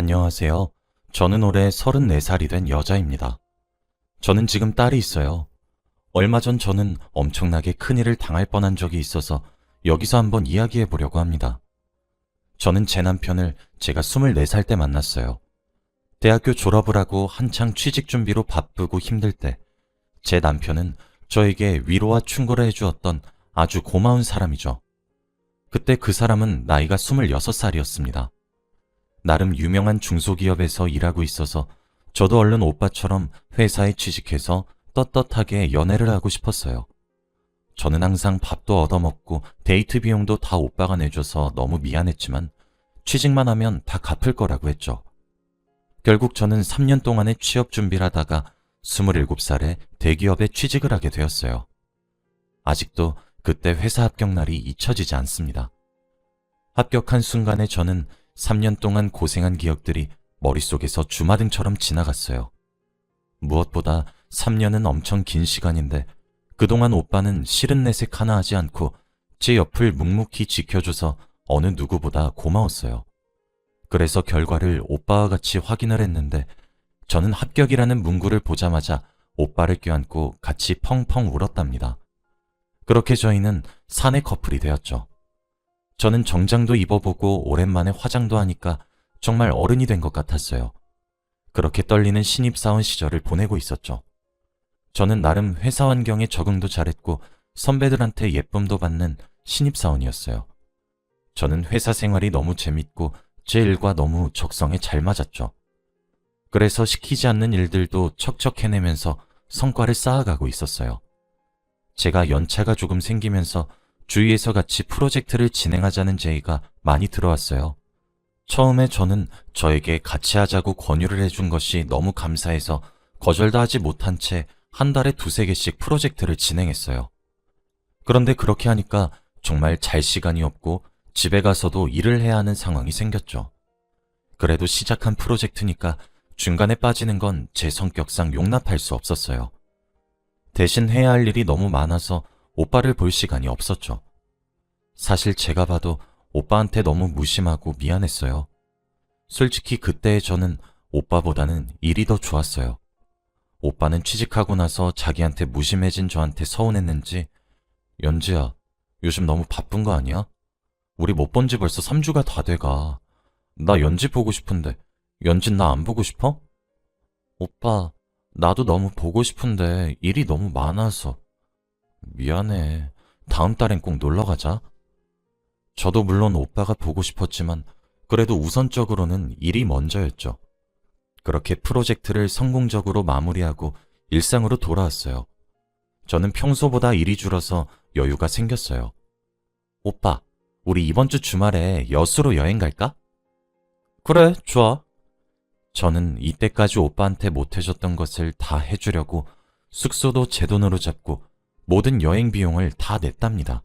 안녕하세요. 저는 올해 34살이 된 여자입니다. 저는 지금 딸이 있어요. 얼마 전 저는 엄청나게 큰일을 당할 뻔한 적이 있어서 여기서 한번 이야기해 보려고 합니다. 저는 제 남편을 제가 24살 때 만났어요. 대학교 졸업을 하고 한창 취직 준비로 바쁘고 힘들 때 제 남편은 저에게 위로와 충고를 해주었던 아주 고마운 사람이죠. 그때 그 사람은 나이가 26살이었습니다. 나름 유명한 중소기업에서 일하고 있어서 저도 얼른 오빠처럼 회사에 취직해서 떳떳하게 연애를 하고 싶었어요. 저는 항상 밥도 얻어먹고 데이트 비용도 다 오빠가 내줘서 너무 미안했지만 취직만 하면 다 갚을 거라고 했죠. 결국 저는 3년 동안의 취업 준비를 하다가 27살에 대기업에 취직을 하게 되었어요. 아직도 그때 회사 합격 날이 잊혀지지 않습니다. 합격한 순간에 저는 3년 동안 고생한 기억들이 머릿속에서 주마등처럼 지나갔어요. 무엇보다 3년은 엄청 긴 시간인데 그동안 오빠는 싫은 내색 하나 하지 않고 제 옆을 묵묵히 지켜줘서 어느 누구보다 고마웠어요. 그래서 결과를 오빠와 같이 확인을 했는데 저는 합격이라는 문구를 보자마자 오빠를 껴안고 같이 펑펑 울었답니다. 그렇게 저희는 사내 커플이 되었죠. 저는 정장도 입어보고 오랜만에 화장도 하니까 정말 어른이 된 것 같았어요. 그렇게 떨리는 신입사원 시절을 보내고 있었죠. 저는 나름 회사 환경에 적응도 잘했고 선배들한테 예쁨도 받는 신입사원이었어요. 저는 회사 생활이 너무 재밌고 제 일과 너무 적성에 잘 맞았죠. 그래서 시키지 않는 일들도 척척 해내면서 성과를 쌓아가고 있었어요. 제가 연차가 조금 생기면서 주위에서 같이 프로젝트를 진행하자는 제의가 많이 들어왔어요. 처음에 저는 저에게 같이 하자고 권유를 해준 것이 너무 감사해서 거절도 하지 못한 채 한 달에 2~3개씩 프로젝트를 진행했어요. 그런데 그렇게 하니까 정말 잘 시간이 없고 집에 가서도 일을 해야 하는 상황이 생겼죠. 그래도 시작한 프로젝트니까 중간에 빠지는 건 제 성격상 용납할 수 없었어요. 대신 해야 할 일이 너무 많아서 오빠를 볼 시간이 없었죠. 사실 제가 봐도 오빠한테 너무 무심하고 미안했어요. 솔직히 그때의 저는 오빠보다는 일이 더 좋았어요. 오빠는 취직하고 나서 자기한테 무심해진 저한테 서운했는지 연지야, 요즘 너무 바쁜 거 아니야? 우리 못 본 지 벌써 3주가 다 돼가. 나 연지 보고 싶은데 연진 나 안 보고 싶어? 오빠, 나도 너무 보고 싶은데 일이 너무 많아서. 미안해. 다음 달엔 꼭 놀러 가자. 저도 물론 오빠가 보고 싶었지만 그래도 우선적으로는 일이 먼저였죠. 그렇게 프로젝트를 성공적으로 마무리하고 일상으로 돌아왔어요. 저는 평소보다 일이 줄어서 여유가 생겼어요. 오빠, 우리 이번 주 주말에 여수로 여행 갈까? 그래, 좋아. 저는 이때까지 오빠한테 못해줬던 것을 다 해주려고 숙소도 제 돈으로 잡고 모든 여행 비용을 다 냈답니다.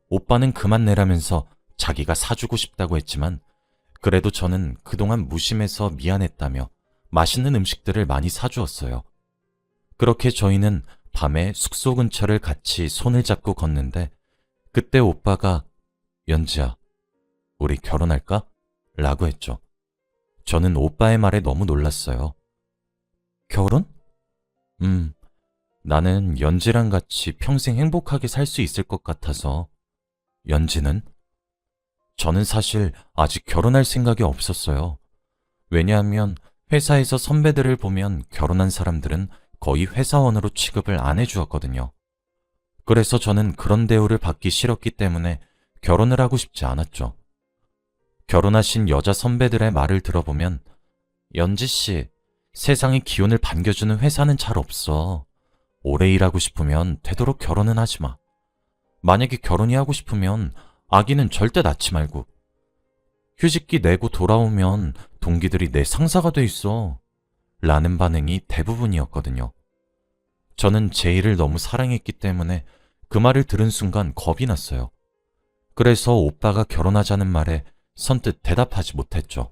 오빠는 그만 내라면서 자기가 사주고 싶다고 했지만 그래도 저는 그동안 무심해서 미안했다며 맛있는 음식들을 많이 사주었어요. 그렇게 저희는 밤에 숙소 근처를 같이 손을 잡고 걷는데 그때 오빠가 연지야, 우리 결혼할까? 라고 했죠. 저는 오빠의 말에 너무 놀랐어요. 결혼? 나는 연지랑 같이 평생 행복하게 살 수 있을 것 같아서. 연지는? 저는 사실 아직 결혼할 생각이 없었어요. 왜냐하면 회사에서 선배들을 보면 결혼한 사람들은 거의 회사원으로 취급을 안 해주었거든요. 그래서 저는 그런 대우를 받기 싫었기 때문에 결혼을 하고 싶지 않았죠. 결혼하신 여자 선배들의 말을 들어보면 연지씨, 세상의 기운을 반겨주는 회사는 잘 없어. 오래 일하고 싶으면 되도록 결혼은 하지 마. 만약에 결혼이 하고 싶으면 아기는 절대 낳지 말고. 휴직기 내고 돌아오면 동기들이 내 상사가 돼 있어. 라는 반응이 대부분이었거든요. 저는 제 일을 너무 사랑했기 때문에 그 말을 들은 순간 겁이 났어요. 그래서 오빠가 결혼하자는 말에 선뜻 대답하지 못했죠.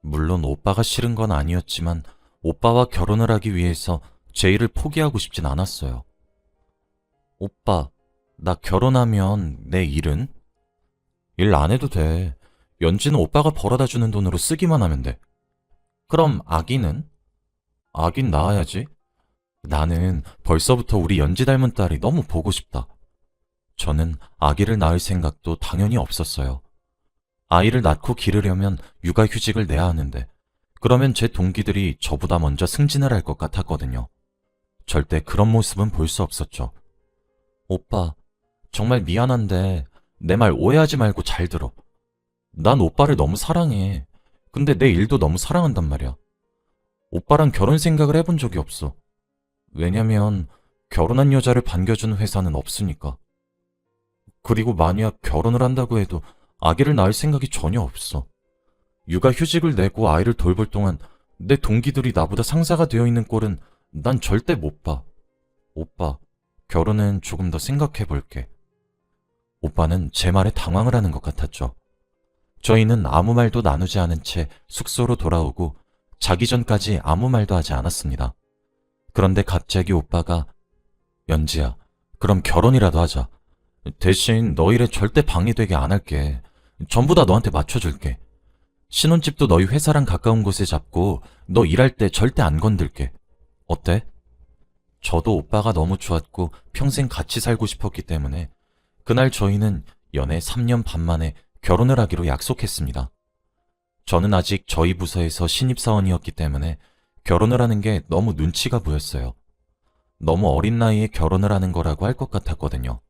물론 오빠가 싫은 건 아니었지만 오빠와 결혼을 하기 위해서 제 일을 포기하고 싶진 않았어요. 오빠, 나 결혼하면 내 일은? 일 안 해도 돼. 연지는 오빠가 벌어다 주는 돈으로 쓰기만 하면 돼. 그럼 아기는? 아긴 낳아야지. 나는 벌써부터 우리 연지 닮은 딸이 너무 보고 싶다. 저는 아기를 낳을 생각도 당연히 없었어요. 아이를 낳고 기르려면 육아휴직을 내야 하는데, 그러면 제 동기들이 저보다 먼저 승진을 할 것 같았거든요. 절대 그런 모습은 볼 수 없었죠. 오빠, 정말 미안한데 내 말 오해하지 말고 잘 들어. 난 오빠를 너무 사랑해. 근데 내 일도 너무 사랑한단 말이야. 오빠랑 결혼 생각을 해본 적이 없어. 왜냐면 결혼한 여자를 반겨주는 회사는 없으니까. 그리고 만약 결혼을 한다고 해도 아기를 낳을 생각이 전혀 없어. 육아휴직을 내고 아이를 돌볼 동안 내 동기들이 나보다 상사가 되어 있는 꼴은 난 절대 못 봐. 오빠, 결혼은 조금 더 생각해 볼게. 오빠는 제 말에 당황을 하는 것 같았죠. 저희는 아무 말도 나누지 않은 채 숙소로 돌아오고 자기 전까지 아무 말도 하지 않았습니다. 그런데 갑자기 오빠가 연지야, 그럼 결혼이라도 하자. 대신 너 일에 절대 방해되게 안 할게. 전부 다 너한테 맞춰줄게. 신혼집도 너희 회사랑 가까운 곳에 잡고 너 일할 때 절대 안 건들게. 어때? 저도 오빠가 너무 좋았고 평생 같이 살고 싶었기 때문에 그날 저희는 연애 3년 반 만에 결혼을 하기로 약속했습니다. 저는 아직 저희 부서에서 신입사원이었기 때문에 결혼을 하는 게 너무 눈치가 보였어요. 너무 어린 나이에 결혼을 하는 거라고 할 것 같았거든요.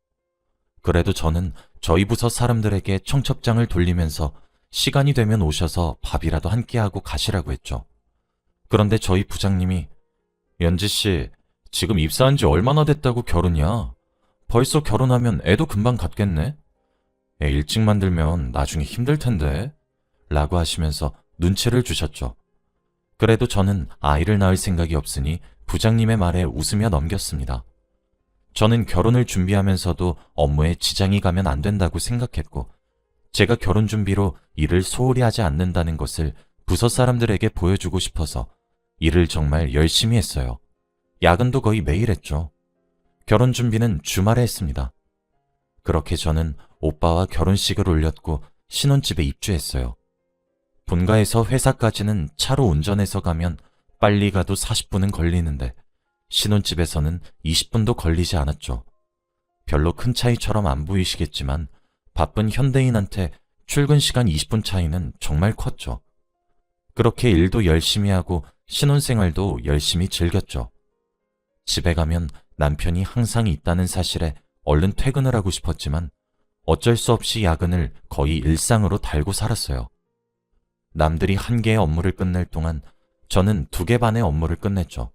그래도 저는 저희 부서 사람들에게 청첩장을 돌리면서 시간이 되면 오셔서 밥이라도 함께하고 가시라고 했죠. 그런데 저희 부장님이 연지씨, 지금 입사한 지 얼마나 됐다고 결혼이야? 벌써 결혼하면 애도 금방 갖겠네? 애 일찍 만들면 나중에 힘들 텐데? 라고 하시면서 눈치를 주셨죠. 그래도 저는 아이를 낳을 생각이 없으니 부장님의 말에 웃으며 넘겼습니다. 저는 결혼을 준비하면서도 업무에 지장이 가면 안 된다고 생각했고, 제가 결혼 준비로 일을 소홀히 하지 않는다는 것을 부서 사람들에게 보여주고 싶어서 일을 정말 열심히 했어요. 야근도 거의 매일 했죠. 결혼 준비는 주말에 했습니다. 그렇게 저는 오빠와 결혼식을 올렸고 신혼집에 입주했어요. 본가에서 회사까지는 차로 운전해서 가면 빨리 가도 40분은 걸리는데 신혼집에서는 20분도 걸리지 않았죠. 별로 큰 차이처럼 안 보이시겠지만 바쁜 현대인한테 출근 시간 20분 차이는 정말 컸죠. 그렇게 일도 열심히 하고 신혼생활도 열심히 즐겼죠. 집에 가면 남편이 항상 있다는 사실에 얼른 퇴근을 하고 싶었지만 어쩔 수 없이 야근을 거의 일상으로 달고 살았어요. 남들이 1개의 업무를 끝낼 동안 저는 2개 반의 업무를 끝냈죠.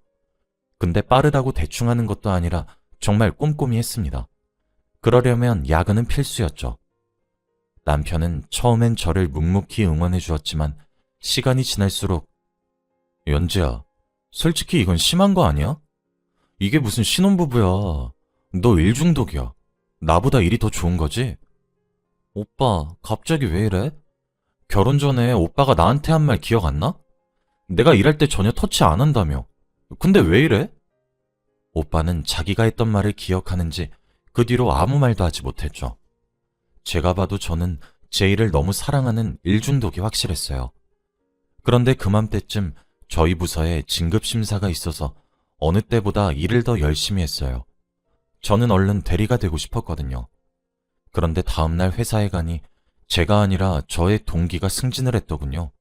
근데 빠르다고 대충 하는 것도 아니라 정말 꼼꼼히 했습니다. 그러려면 야근은 필수였죠. 남편은 처음엔 저를 묵묵히 응원해 주었지만 시간이 지날수록 연지야, 솔직히 이건 심한 거 아니야? 이게 무슨 신혼부부야. 너 일 중독이야. 나보다 일이 더 좋은 거지? 오빠, 갑자기 왜 이래? 결혼 전에 오빠가 나한테 한 말 기억 안 나? 내가 일할 때 전혀 터치 안 한다며. 근데 왜 이래? 오빠는 자기가 했던 말을 기억하는지 그 뒤로 아무 말도 하지 못했죠. 제가 봐도 저는 제 일을 너무 사랑하는 일 중독이 확실했어요. 그런데 그맘때쯤 저희 부서에 진급 심사가 있어서 어느 때보다 일을 더 열심히 했어요. 저는 얼른 대리가 되고 싶었거든요. 그런데 다음날 회사에 가니 제가 아니라 저의 동기가 승진을 했더군요.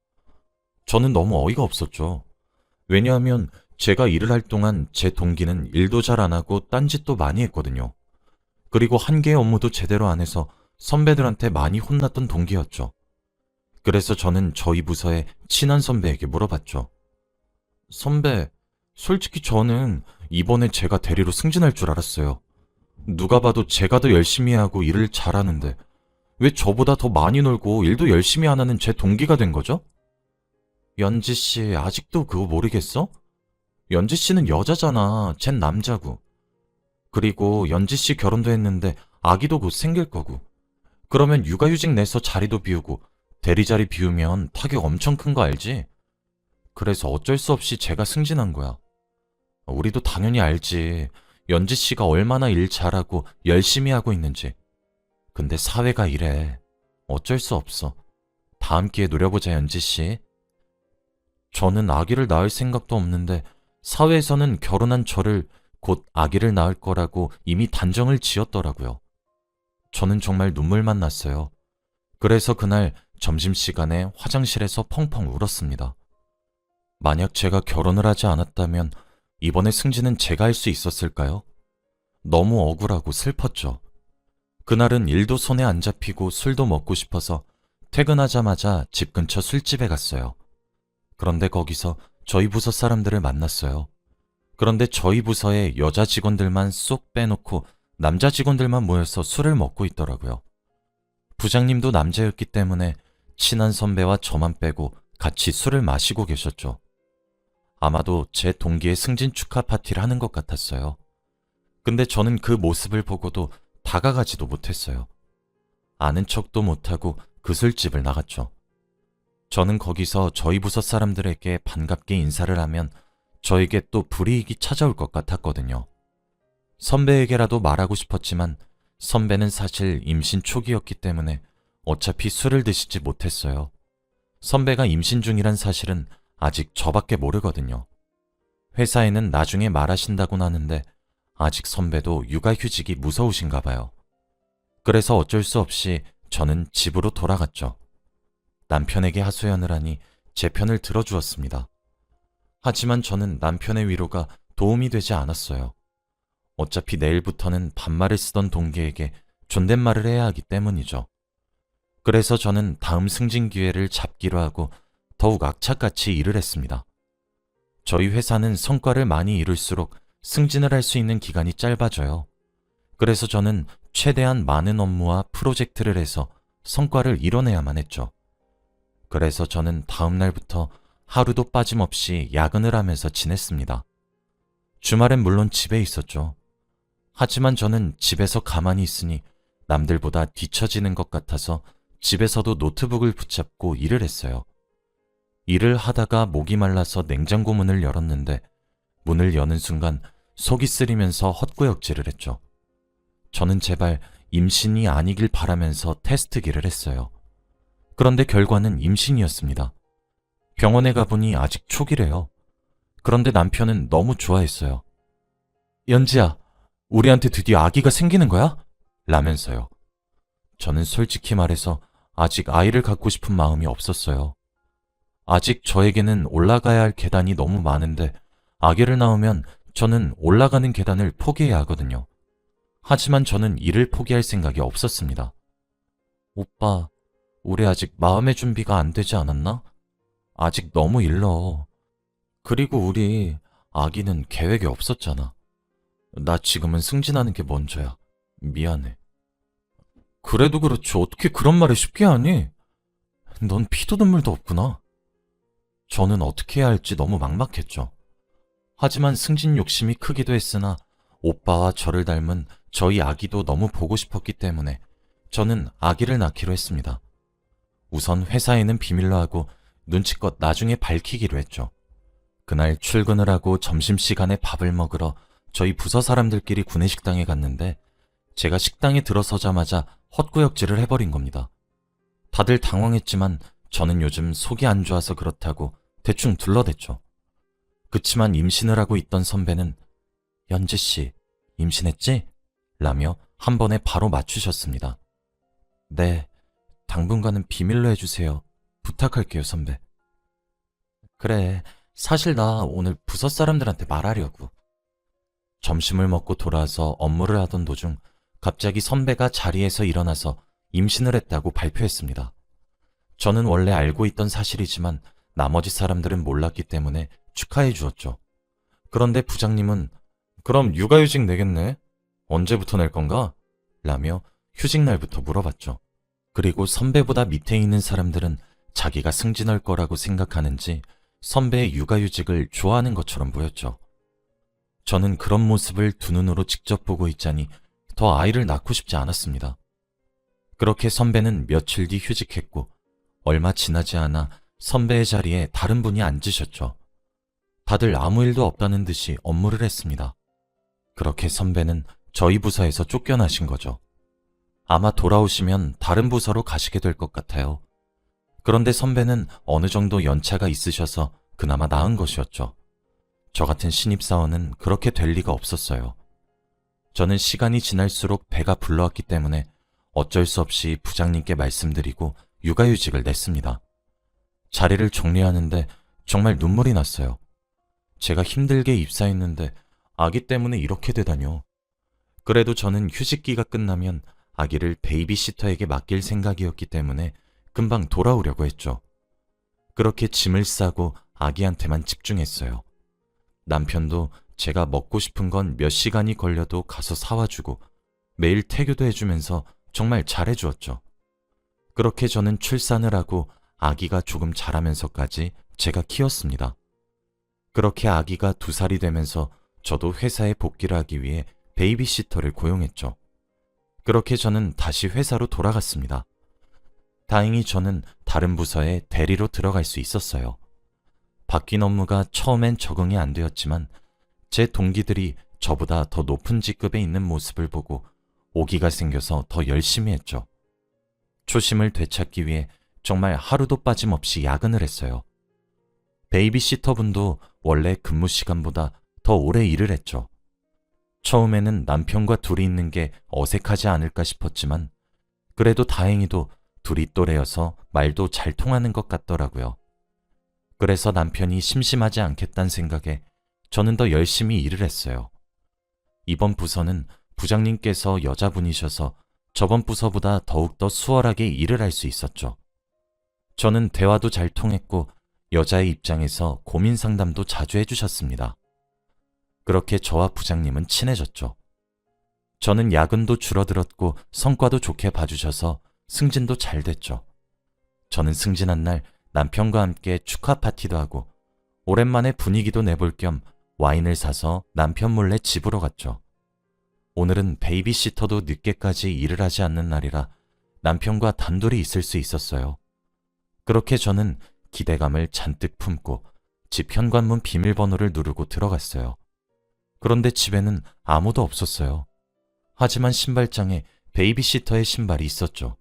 저는 너무 어이가 없었죠. 왜냐하면 제가 일을 할 동안 제 동기는 일도 잘 안 하고 딴짓도 많이 했거든요. 그리고 1개의 업무도 제대로 안 해서 선배들한테 많이 혼났던 동기였죠. 그래서 저는 저희 부서의 친한 선배에게 물어봤죠. 선배, 솔직히 저는 이번에 제가 대리로 승진할 줄 알았어요. 누가 봐도 제가 더 열심히 하고 일을 잘하는데 왜 저보다 더 많이 놀고 일도 열심히 안 하는 제 동기가 된 거죠? 연지씨, 아직도 그거 모르겠어? 연지씨는 여자잖아. 쟨 남자고. 그리고 연지씨 결혼도 했는데 아기도 곧 생길 거고. 그러면 육아휴직 내서 자리도 비우고 대리 자리 비우면 타격 엄청 큰 거 알지? 그래서 어쩔 수 없이 제가 승진한 거야. 우리도 당연히 알지. 연지씨가 얼마나 일 잘하고 열심히 하고 있는지. 근데 사회가 이래. 어쩔 수 없어. 다음 기회에 노려보자, 연지 씨. 저는 아기를 낳을 생각도 없는데 사회에서는 결혼한 저를 곧 아기를 낳을 거라고 이미 단정을 지었더라고요. 저는 정말 눈물만 났어요. 그래서 그날 점심시간에 화장실에서 펑펑 울었습니다. 만약 제가 결혼을 하지 않았다면 이번에 승진은 제가 할 수 있었을까요? 너무 억울하고 슬펐죠. 그날은 일도 손에 안 잡히고 술도 먹고 싶어서 퇴근하자마자 집 근처 술집에 갔어요. 그런데 거기서 저희 부서 사람들을 만났어요. 그런데 저희 부서에 여자 직원들만 쏙 빼놓고 남자 직원들만 모여서 술을 먹고 있더라고요. 부장님도 남자였기 때문에 친한 선배와 저만 빼고 같이 술을 마시고 계셨죠. 아마도 제 동기의 승진 축하 파티를 하는 것 같았어요. 근데 저는 그 모습을 보고도 다가가지도 못했어요. 아는 척도 못하고 그 술집을 나갔죠. 저는 거기서 저희 부서 사람들에게 반갑게 인사를 하면 저에게 또 불이익이 찾아올 것 같았거든요. 선배에게라도 말하고 싶었지만 선배는 사실 임신 초기였기 때문에 어차피 술을 드시지 못했어요. 선배가 임신 중이란 사실은 아직 저밖에 모르거든요. 회사에는 나중에 말하신다곤 하는데 아직 선배도 육아휴직이 무서우신가 봐요. 그래서 어쩔 수 없이 저는 집으로 돌아갔죠. 남편에게 하소연을 하니 제 편을 들어주었습니다. 하지만 저는 남편의 위로가 도움이 되지 않았어요. 어차피 내일부터는 반말을 쓰던 동기에게 존댓말을 해야 하기 때문이죠. 그래서 저는 다음 승진 기회를 잡기로 하고 더욱 악착같이 일을 했습니다. 저희 회사는 성과를 많이 이룰수록 승진을 할 수 있는 기간이 짧아져요. 그래서 저는 최대한 많은 업무와 프로젝트를 해서 성과를 이뤄내야만 했죠. 그래서 저는 다음 날부터 하루도 빠짐없이 야근을 하면서 지냈습니다. 주말엔 물론 집에 있었죠. 하지만 저는 집에서 가만히 있으니 남들보다 뒤처지는 것 같아서 집에서도 노트북을 붙잡고 일을 했어요. 일을 하다가 목이 말라서 냉장고 문을 열었는데 문을 여는 순간 속이 쓰리면서 헛구역질을 했죠. 저는 제발 임신이 아니길 바라면서 테스트기를 했어요. 그런데 결과는 임신이었습니다. 병원에 가보니 아직 초기래요. 그런데 남편은 너무 좋아했어요. 연지야, 우리한테 드디어 아기가 생기는 거야? 라면서요. 저는 솔직히 말해서 아직 아이를 갖고 싶은 마음이 없었어요. 아직 저에게는 올라가야 할 계단이 너무 많은데 아기를 낳으면 저는 올라가는 계단을 포기해야 하거든요. 하지만 저는 이를 포기할 생각이 없었습니다. 오빠, 우리 아직 마음의 준비가 안 되지 않았나? 아직 너무 일러. 그리고 우리 아기는 계획이 없었잖아. 나 지금은 승진하는 게 먼저야. 미안해. 그래도 그렇지 어떻게 그런 말을 쉽게 하니? 넌 피도 눈물도 없구나. 저는 어떻게 해야 할지 너무 막막했죠. 하지만 승진 욕심이 크기도 했으나 오빠와 저를 닮은 저희 아기도 너무 보고 싶었기 때문에 저는 아기를 낳기로 했습니다. 우선 회사에는 비밀로 하고 눈치껏 나중에 밝히기로 했죠. 그날 출근을 하고 점심시간에 밥을 먹으러 저희 부서 사람들끼리 구내식당에 갔는데 제가 식당에 들어서자마자 헛구역질을 해버린 겁니다. 다들 당황했지만 저는 요즘 속이 안 좋아서 그렇다고 대충 둘러댔죠. 그치만 임신을 하고 있던 선배는 연지씨, 임신했지? 라며 한 번에 바로 맞추셨습니다. 네, 당분간은 비밀로 해주세요. 부탁할게요, 선배. 그래, 사실 나 오늘 부서 사람들한테 말하려고. 점심을 먹고 돌아와서 업무를 하던 도중 갑자기 선배가 자리에서 일어나서 임신을 했다고 발표했습니다. 저는 원래 알고 있던 사실이지만 나머지 사람들은 몰랐기 때문에 축하해 주었죠. 그런데 부장님은 그럼 육아휴직 내겠네? 언제부터 낼 건가? 라며 휴직 날부터 물어봤죠. 그리고 선배보다 밑에 있는 사람들은 자기가 승진할 거라고 생각하는지 선배의 육아휴직을 좋아하는 것처럼 보였죠. 저는 그런 모습을 두 눈으로 직접 보고 있자니 더 아이를 낳고 싶지 않았습니다. 그렇게 선배는 며칠 뒤 휴직했고 얼마 지나지 않아 선배의 자리에 다른 분이 앉으셨죠. 다들 아무 일도 없다는 듯이 업무를 했습니다. 그렇게 선배는 저희 부서에서 쫓겨나신 거죠. 아마 돌아오시면 다른 부서로 가시게 될 것 같아요. 그런데 선배는 어느 정도 연차가 있으셔서 그나마 나은 것이었죠. 저 같은 신입사원은 그렇게 될 리가 없었어요. 저는 시간이 지날수록 배가 불러왔기 때문에 어쩔 수 없이 부장님께 말씀드리고 육아휴직을 냈습니다. 자리를 정리하는데 정말 눈물이 났어요. 제가 힘들게 입사했는데 아기 때문에 이렇게 되다뇨. 그래도 저는 휴직기가 끝나면 아기를 베이비시터에게 맡길 생각이었기 때문에 금방 돌아오려고 했죠. 그렇게 짐을 싸고 아기한테만 집중했어요. 남편도 제가 먹고 싶은 건 몇 시간이 걸려도 가서 사와주고 매일 태교도 해주면서 정말 잘해주었죠. 그렇게 저는 출산을 하고 아기가 조금 자라면서까지 제가 키웠습니다. 그렇게 아기가 2살이 되면서 저도 회사에 복귀를 하기 위해 베이비시터를 고용했죠. 그렇게 저는 다시 회사로 돌아갔습니다. 다행히 저는 다른 부서에 대리로 들어갈 수 있었어요. 바뀐 업무가 처음엔 적응이 안 되었지만 제 동기들이 저보다 더 높은 직급에 있는 모습을 보고 오기가 생겨서 더 열심히 했죠. 초심을 되찾기 위해 정말 하루도 빠짐없이 야근을 했어요. 베이비시터분도 원래 근무 시간보다 더 오래 일을 했죠. 처음에는 남편과 둘이 있는 게 어색하지 않을까 싶었지만 그래도 다행히도 둘이 또래여서 말도 잘 통하는 것 같더라고요. 그래서 남편이 심심하지 않겠다는 생각에 저는 더 열심히 일을 했어요. 이번 부서는 부장님께서 여자분이셔서 저번 부서보다 더욱더 수월하게 일을 할 수 있었죠. 저는 대화도 잘 통했고 여자의 입장에서 고민 상담도 자주 해주셨습니다. 그렇게 저와 부장님은 친해졌죠. 저는 야근도 줄어들었고 성과도 좋게 봐주셔서 승진도 잘 됐죠. 저는 승진한 날 남편과 함께 축하 파티도 하고 오랜만에 분위기도 내볼 겸 와인을 사서 남편 몰래 집으로 갔죠. 오늘은 베이비시터도 늦게까지 일을 하지 않는 날이라 남편과 단둘이 있을 수 있었어요. 그렇게 저는 기대감을 잔뜩 품고 집 현관문 비밀번호를 누르고 들어갔어요. 그런데 집에는 아무도 없었어요. 하지만 신발장에 베이비시터의 신발이 있었죠.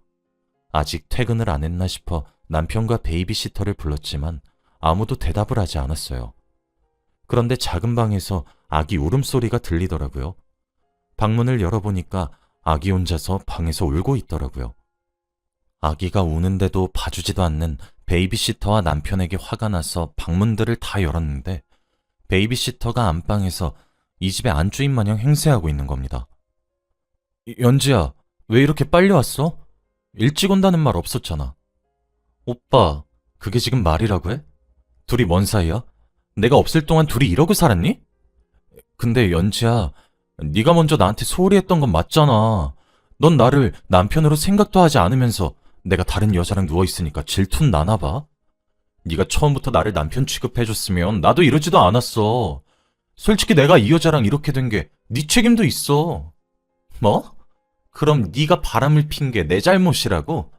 아직 퇴근을 안 했나 싶어 남편과 베이비시터를 불렀지만 아무도 대답을 하지 않았어요. 그런데 작은 방에서 아기 울음소리가 들리더라고요. 방문을 열어보니까 아기 혼자서 방에서 울고 있더라고요. 아기가 우는데도 봐주지도 않는 베이비시터와 남편에게 화가 나서 방문들을 다 열었는데 베이비시터가 안방에서 이 집의 안주인 마냥 행세하고 있는 겁니다. 연지야, 왜 이렇게 빨리 왔어? 일찍 온다는 말 없었잖아. 오빠, 그게 지금 말이라고 해? 둘이 뭔 사이야? 내가 없을 동안 둘이 이러고 살았니? 근데 연지야, 네가 먼저 나한테 소홀히 했던 건 맞잖아. 넌 나를 남편으로 생각도 하지 않으면서 내가 다른 여자랑 누워있으니까 질투는 나나 봐. 네가 처음부터 나를 남편 취급해줬으면 나도 이러지도 않았어. 솔직히 내가 이 여자랑 이렇게 된 게 네 책임도 있어. 뭐? 그럼 네가 바람을 핀 게 내 잘못이라고?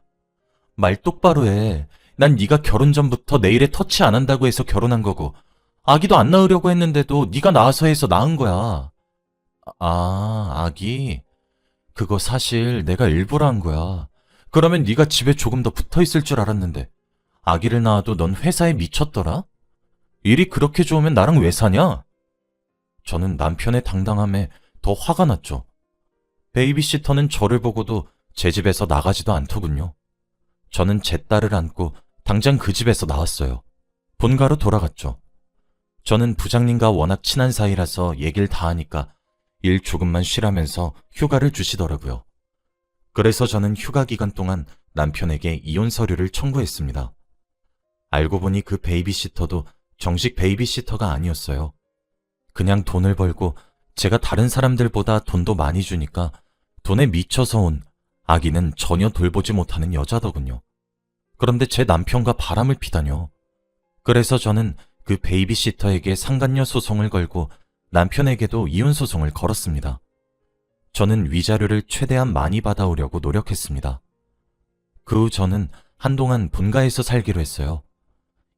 말 똑바로 해. 난 네가 결혼 전부터 내 일에 터치 안 한다고 해서 결혼한 거고 아기도 안 낳으려고 했는데도 네가 낳아서 해서 낳은 거야. 아, 아기? 그거 사실 내가 일부러 한 거야. 그러면 네가 집에 조금 더 붙어 있을 줄 알았는데 아기를 낳아도 넌 회사에 미쳤더라? 일이 그렇게 좋으면 나랑 왜 사냐? 저는 남편의 당당함에 더 화가 났죠. 베이비시터는 저를 보고도 제 집에서 나가지도 않더군요. 저는 제 딸을 안고 당장 그 집에서 나왔어요. 본가로 돌아갔죠. 저는 부장님과 워낙 친한 사이라서 얘기를 다 하니까 일 조금만 쉬라면서 휴가를 주시더라고요. 그래서 저는 휴가 기간 동안 남편에게 이혼 서류를 청구했습니다. 알고 보니 그 베이비시터도 정식 베이비시터가 아니었어요. 그냥 돈을 벌고 제가 다른 사람들보다 돈도 많이 주니까 돈에 미쳐서 온 아기는 전혀 돌보지 못하는 여자더군요. 그런데 제 남편과 바람을 피다뇨. 그래서 저는 그 베이비시터에게 상간녀 소송을 걸고 남편에게도 이혼 소송을 걸었습니다. 저는 위자료를 최대한 많이 받아오려고 노력했습니다. 그 후 저는 한동안 본가에서 살기로 했어요.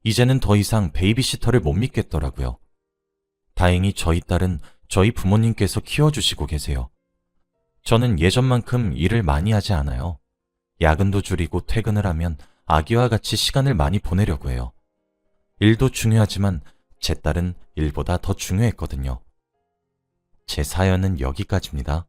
이제는 더 이상 베이비시터를 못 믿겠더라고요. 다행히 저희 딸은 저희 부모님께서 키워주시고 계세요. 저는 예전만큼 일을 많이 하지 않아요. 야근도 줄이고 퇴근을 하면 아기와 같이 시간을 많이 보내려고 해요. 일도 중요하지만 제 딸은 일보다 더 중요했거든요. 제 사연은 여기까지입니다.